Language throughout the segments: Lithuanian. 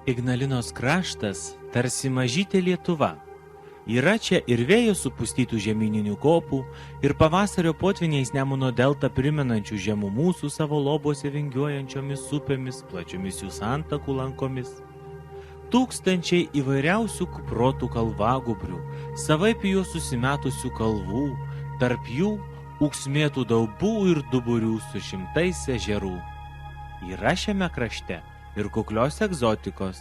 Ignalinos kraštas tarsi mažytė Lietuva. Yra čia ir vėjo supustytų žemyninių kopų, ir pavasario potviniais Nemuno deltą primenančių žemumų su savo lobose vingiuojančiomis upėmis, plačiomis jų santakų lankomis. Tūkstančiai įvairiausių kuprotų kalvagubrių, savaip juos susimetusių kalvų, tarp jų ūksmėtų daubų ir duburių su šimtais ežerų. Yra šiame krašte ir kuklios egzotikos.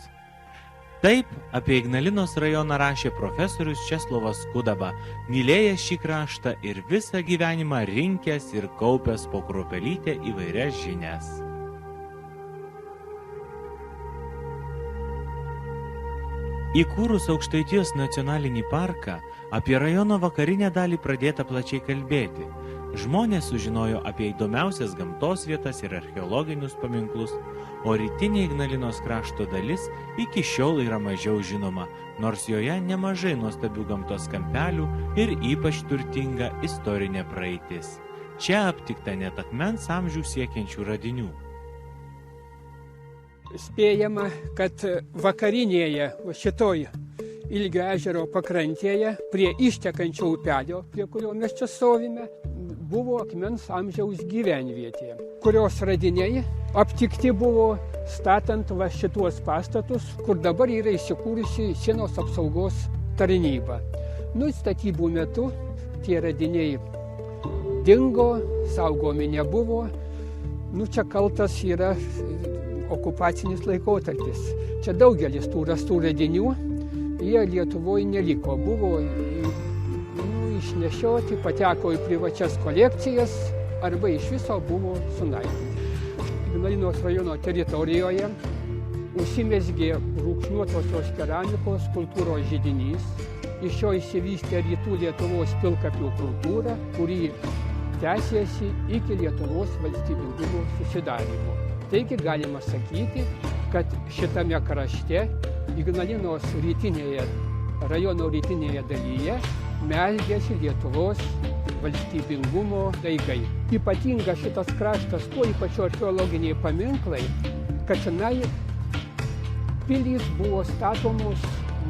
Taip apie Ignalinos rajoną rašė profesorius Česlovas Kudaba, mylėjęs šį kraštą ir visą gyvenimą rinkęs ir kaupęs po kruopelytę įvairias žinias. Įkūrus Aukštaitijos nacionalinį parką, apie rajono vakarinę dalį pradėta plačiai kalbėti. Žmonės sužinojo apie įdomiausias gamtos vietas ir archeologinius paminklus, o rytinė Ignalinos krašto dalis iki šiol yra mažiau žinoma, nors joje nemažai nuostabių gamtos kampelių ir ypač turtinga istorinė praeitis. Čia aptikta net akmens amžių siekiančių radinių. Spėjama, kad vakarinėje šitoj Ilgio ežero pakrantėje, prie ištekančio upelio, prie kurio mes čia stovime, buvo akmens amžiaus gyvenvietė, kurios radiniai aptikti buvo statant va šituos pastatus, kur dabar yra įsikūrusi sienos apsaugos tarnyba. Statybų metu tie radiniai dingo, saugomi nebuvo. Čia kaltas yra okupacinis laikotarpis. Čia daugelis tų rastų radinių, jie Lietuvoje neliko. Buvo išnešioti, pateko į privačias kolekcijas arba iš viso buvo sunaikinti. Ignalinos rajono teritorijoje užsimezgė rūgšniuotosios keramikos kultūros židinys. Iš jo išsivystė rytų Lietuvos pilkapių kultūra, kuri tęsėsi iki Lietuvos valstybingumo susidarymo. Taigi galima sakyti, kad šitame krašte Ignalinos rajono rytinėje dalyje mezgėsi Lietuvos valstybingumo daigai. Ypatinga šitas kraštas, tuo ypač archeologiniai paminklai, kad čionai pilys buvo statomos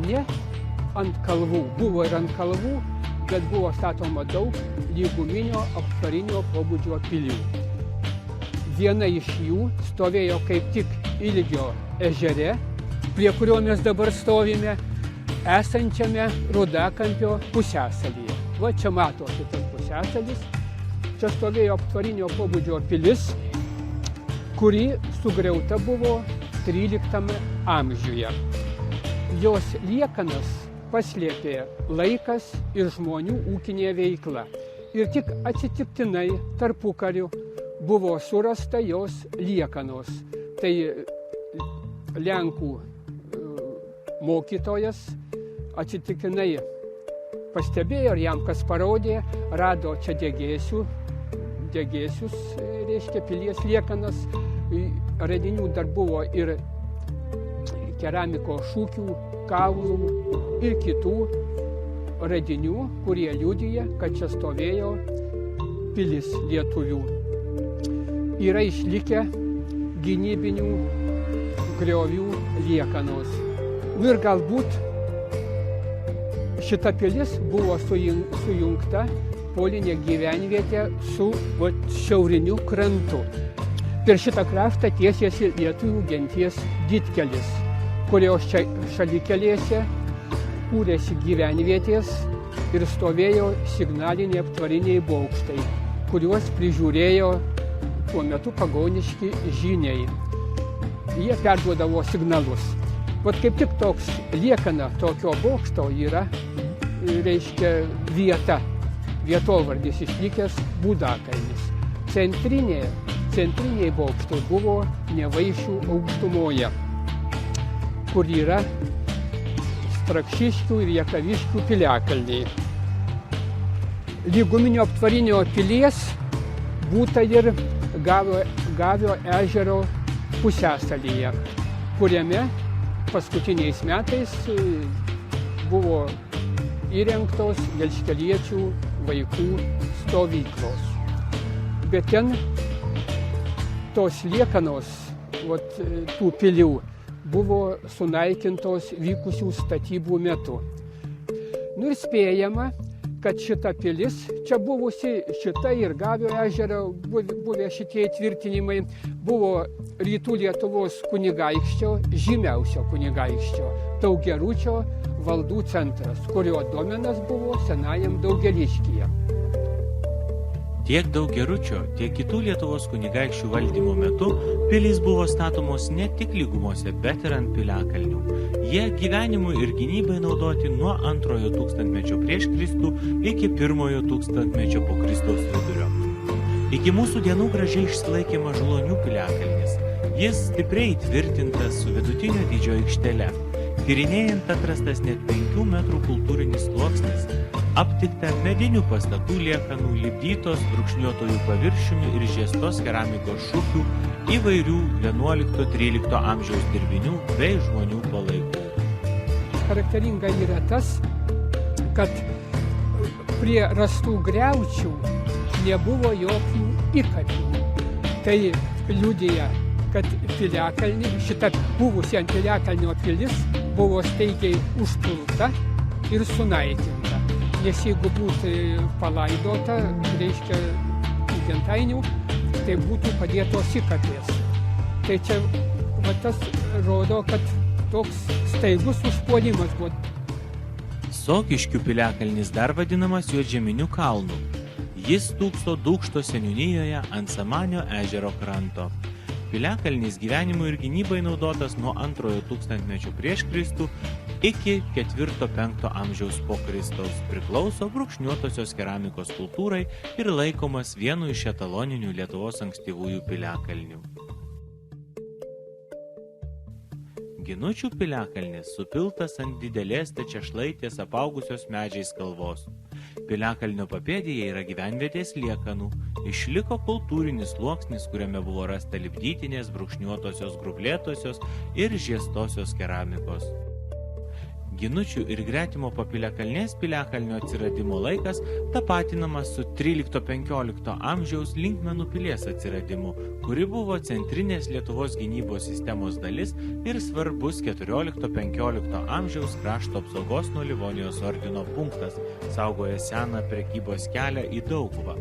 ne ant kalvų. Buvo ir ant kalvų, bet buvo statoma daug lyguminio aptvarinio pobūdžio pilių. Viena iš jų stovėjo kaip tik Ilgio ežere, prie kurio mes dabar stovime, esančiame Rudakampio pusiasalyje. Va čia mato šitas pusiasalis. Čia stovėjo aptvarinio pobūdžio pilis, kuri sugriauta buvo 13 amžiuje. Jos liekanas paslėpė laikas ir žmonių ūkinė veikla. Ir tik atsitiktinai tarpukariu buvo surasta jos liekanos. Tai Lenkų mokytojas atsitiktinai pastebėjo ir jam kas parodė, rado čia degėsius, reiškia pilies liekanas. Radinių dar buvo ir keramikos šukių, kaulų ir kitų radinių, kurie liudija, kad čia stovėjo pilis lietuvių. Yra išlikę gynybinių griovių liekanos. Ir galbūt šita pilis buvo sujungta polinė gyvenvietė su šiauriniu krantu. Per šitą kraštą tiesėsi lietuvių genties didkelis, kurios čia šalikelėse kūrėsi gyvenvietės ir stovėjo signaliniai aptvariniai bokštai, kuriuos prižiūrėjo tuo metu pagoniški žyniai. Jie perduodavo signalus. Vat kaip tik toks liekana tokio bokšto yra, reiškia, vietovardis išlikęs Būdakaimis. Centriniai bokštai buvo Nevaišių aukštumoje, kur yra Strakšiškių ir Jakaviškių piliakalniai. Lyguminio aptvarinio pilies būta ir Gavio ežero pusiasalyje, kuriame paskutiniais metais buvo įrengtos gelžkeliečių vaikų stovyklos. Bet ten tos liekanos tų pilių buvo sunaikintos vykusių statybų metu. Nu ir spėjama, kad šita pilis, čia buvusi šita ir Gavio ežero buvę šitie įtvirtinimai, buvo Rytų Lietuvos kunigaikščio, žymiausio kunigaikščio, Daugiaručio valdų centras, kurio domenas buvo senajam Daugeliškyje. Tiek Daugiaručio, tiek kitų Lietuvos kunigaikščių valdymo metu pilys buvo statomos ne tik lygumose, bet ir ant piliakalnių. Jie gyvenimui ir gynybai naudoti nuo 2 tūkstantmečio prieš Kristų iki 1 tūkstantmečio po Kristaus vidurio. Iki mūsų dienų gražiai išsilaikė Mažulonių piliakalnis. Jis stipriai įtvirtintas su vidutinio dydžio aikštele. Tyrinėjant atrastas net 5 metrų kultūrinis sluoksnis, aptikta medinių pastatų liekanų, lipdytos brūkšniuotojų paviršiumi ir žiestos keramikos šukių, įvairių 11-13 amžiaus dirbinių bei žmonių palaikų. Charakteringa yra tas, kad prie rastų griaučių nebuvo jokių įkapių. Tai liudija, kad piliakalnį, šita buvusi ant piliakalnio pilis buvo staigiai užpulta ir sunaikinta. Nes jeigu būtų palaidota, reiškia gentainių, tai būtų padėtos įkapės. Tai čia tas rodo, kad toks staigus užpuolimas buvo. Sokiškių piliakalnis dar vadinamas Juodžeminiu kalnu. Jis stūkso Dūkšto seniūnijoje ant Samanio ežero kranto. Piliakalnis gyvenimui ir gynybai naudotas nuo 2 tūkstantmečio prieš Kristų iki 4-5 amžiaus po Kristaus, priklauso brūkšniuotosios keramikos kultūrai ir laikomas vienu iš etaloninių Lietuvos ankstyvųjų piliakalnių. Ginučių piliakalnis supiltas ant didelės stačiašlaitės apaugusios medžiais kalvos. Piliakalnio papėdėje yra gyvenvietės liekanų, išliko kultūrinis sluoksnis, kuriame buvo rasta lipdytinės, brūkšniuotosios, grublėtosios ir žiestosios keramikos. Ginučių ir Gretimo papiliakalnės piliakalnio atsiradimo laikas tapatinamas su 13-15 amžiaus Linkmenų pilies atsiradimu, kuri buvo centrinės Lietuvos gynybos sistemos dalis ir svarbus 14-15 amžiaus krašto apsaugos nuo Livonijos ordino punktas, saugoja seną prekybos kelią į Dauguvą.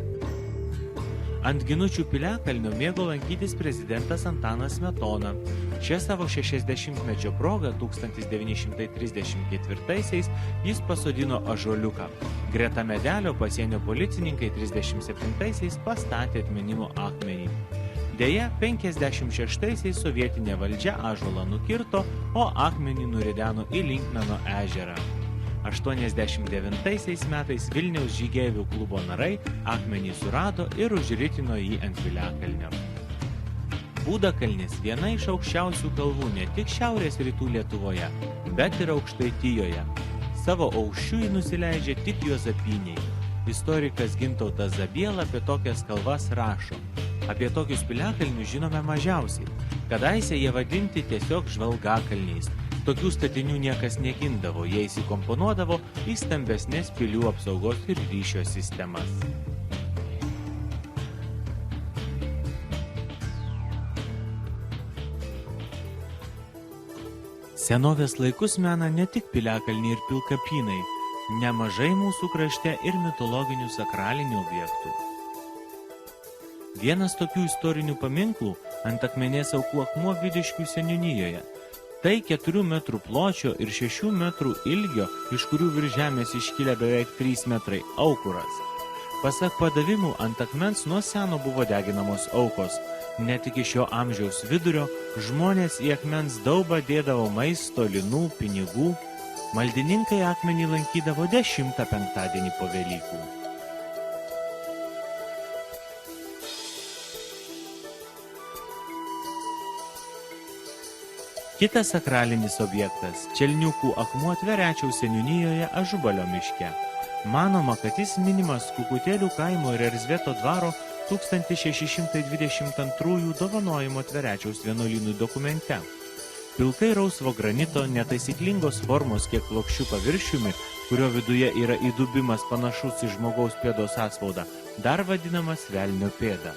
Ant Ginučių piliakalnio mėgo lankytis prezidentas Antanas Smetona. Šią savo 60-mečio progą 1934-aisiais jis pasodino ąžuoliuką. Greta medelio pasienio policininkai 37-aisiais pastatė atminimo akmenį. Deja, 56-aisiais sovietinė valdžia ąžuolą nukirto, o akmenį nurideno į Linkmeno ežerą. 89 metais Vilniaus žygeivių klubo narai akmenį surado ir užritino jį ant piliakalnio. Būdakalnis viena iš aukščiausių kalvų ne tik šiaurės rytų Lietuvoje, bet ir Aukštaitijoje. Savo aukščiu jį nusileidžia tik Juozapiniai. Istorikas Gintautas Zabiela apie tokias kalvas rašo. Apie tokius piliakalnius žinome mažiausiai. Kadaise jie vadinti tiesiog žvalgakalniais. Tokių statinių niekas negindavo, jie įsikomponuodavo į stambesnės pilių apsaugos ir ryšio sistemas. Senovės laikus mena ne tik piliakalniai ir pilkapynai, nemažai mūsų krašte ir mitologinių sakralinių objektų. Vienas tokių istorinių paminklų ant akmenės aukų akmuo Vidiškių seniūnijoje. Tai 4 metrų pločio ir 6 metrų ilgio, iš kurių virš žemės iškilę beveik 3 metrai aukuras. Pasak padavimų, ant akmens nuo seno buvo deginamos aukos. Net iki šio amžiaus vidurio žmonės į akmens daubą dėdavo maisto, linų, pinigų. Maldininkai akmenį lankydavo 10 penktadienį po Velykų. Kitas sakralinis objektas – Čelniukų akmuo Tverečiaus seniūnijoje Ažubalio miške. Manoma, kad jis minimas Kukutėlių kaimo ir Erzveto dvaro 1622 dovanojimo Tverečiaus vienuolynui dokumente. Pilkai rausvo granito, netaisyklingos formos kiek plokščiu paviršiumi, kurio viduje yra įdubimas panašus į žmogaus pėdos atspaudą, dar vadinamas velnio pėda.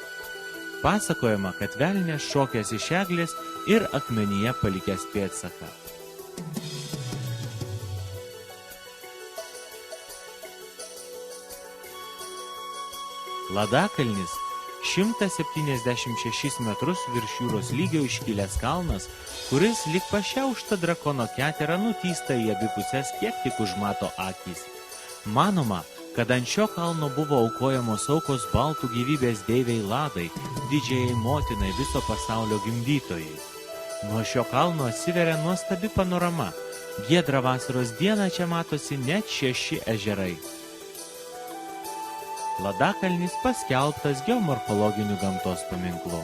Pasakojama, kad velnias šokęs iš eglės ir akmenyje palikęs pėdsaką. Ladakalnis 176 metrus virš jūros lygio iškilęs kalnas, kuris lyg pašiaušta drakono ketera nutįsta į abi pusės, kiek tik užmato akys. Manoma, kad ant šio kalno buvo aukojamos aukos baltų gyvybės deivei Ladai, didžiajai motinai viso pasaulio gimdytojai. Nuo šio kalno atsiveria nuostabi panorama. Giedrą vasaros dieną čia matosi net 6 ežerai. Ladakalnis paskelbtas geomorfologiniu gamtos paminklu.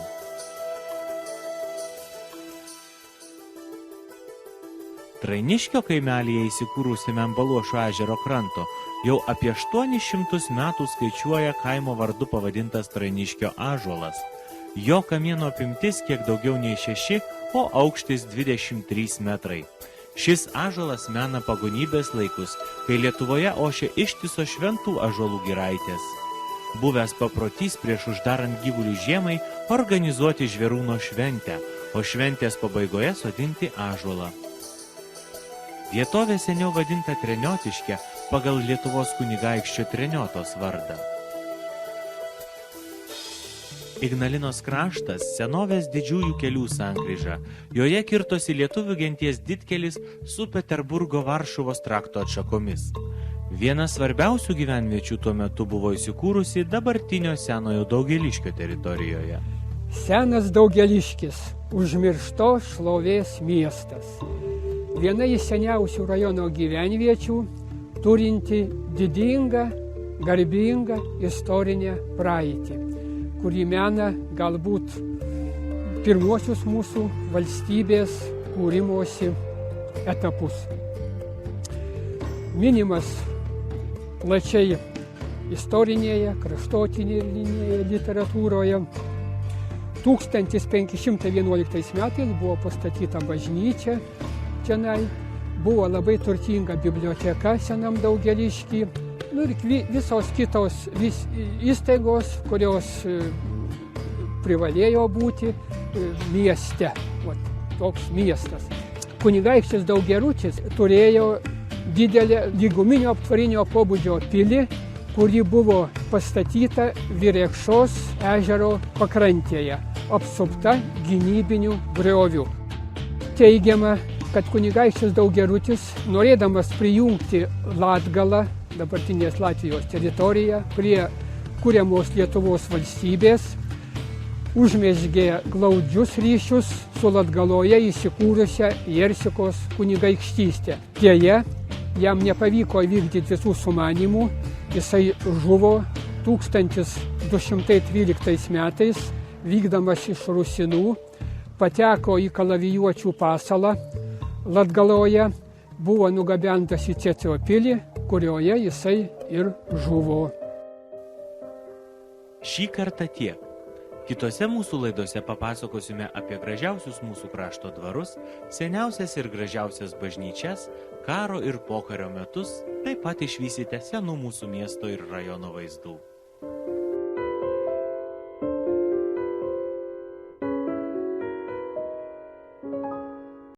Trainiškio kaimelyje įsikūrusiame ant Baluošo ežero kranto jau apie 800 metų skaičiuoja kaimo vardu pavadintas Trainiškio ąžuolas. Jo kamieno apimtis kiek daugiau nei 6, o aukštis 23 metrai. Šis ąžuolas mena pagonybės laikus, kai Lietuvoje ošė ištiso šventų ąžuolų giraitės. Buvęs paprotys prieš uždarant gyvulių žiemai organizuoti žvėrūno šventę, o šventės pabaigoje sodinti ąžuolą. Vietovė seniau vadinta Treniotiške pagal Lietuvos kunigaikščio Treniotos vardą. Ignalinos kraštas senovės didžiųjų kelių sankryža. Joje kirtosi lietuvių genties didkelis su Peterburgo Varšuvos trakto atšakomis. Viena svarbiausių gyvenviečių tuo metu buvo įsikūrusi dabartinio senojo Daugėliškio teritorijoje. Senas Daugėliškis – užmirštos šlovės miestas. Viena iš seniausių rajono gyvenviečių, turinti didingą, garbingą istorinę praeitį, kuri mena galbūt pirmuosius mūsų valstybės kūrimosi etapus. Minimas plačiai istorinėje, kraštotyrinėje literatūroje. 1511 metais buvo pastatyta bažnyčia čionai, buvo labai turtinga biblioteka senam Daugėlišky, ir visos kitos įstaigos, kurios privalėjo būti mieste. Toks miestas. Kunigaikštis Daugerutis turėjo didelę lyguminio aptvarinio pobūdžio pilį, kuri buvo pastatyta Virekšos ežero pakrantėje, apsupta gynybinių griovių. Teigiama, kad kunigaikštis Daugerutis, norėdamas prijungti Latgalą, dabartinės Latvijos teritoriją, prie kuriamos Lietuvos valstybės, užmezgė glaudžius ryšius su Latgaloje įsikūrusia Jersikos kunigaikštystė. Deja, jam nepavyko įvykdyti visų sumanymų, jisai žuvo 1213 metais, vykdamas iš Rusinų, pateko į kalavijuočių pasalą Latgaloje, buvo nugabentas į Cėcio pilį, kurioje jisai ir žuvo. Šį kartą tiek. Kitose mūsų laidose papasakosime apie gražiausius mūsų krašto dvarus, seniausias ir gražiausias bažnyčias, karo ir pokario metus, taip pat išvysite senų mūsų miesto ir rajono vaizdų.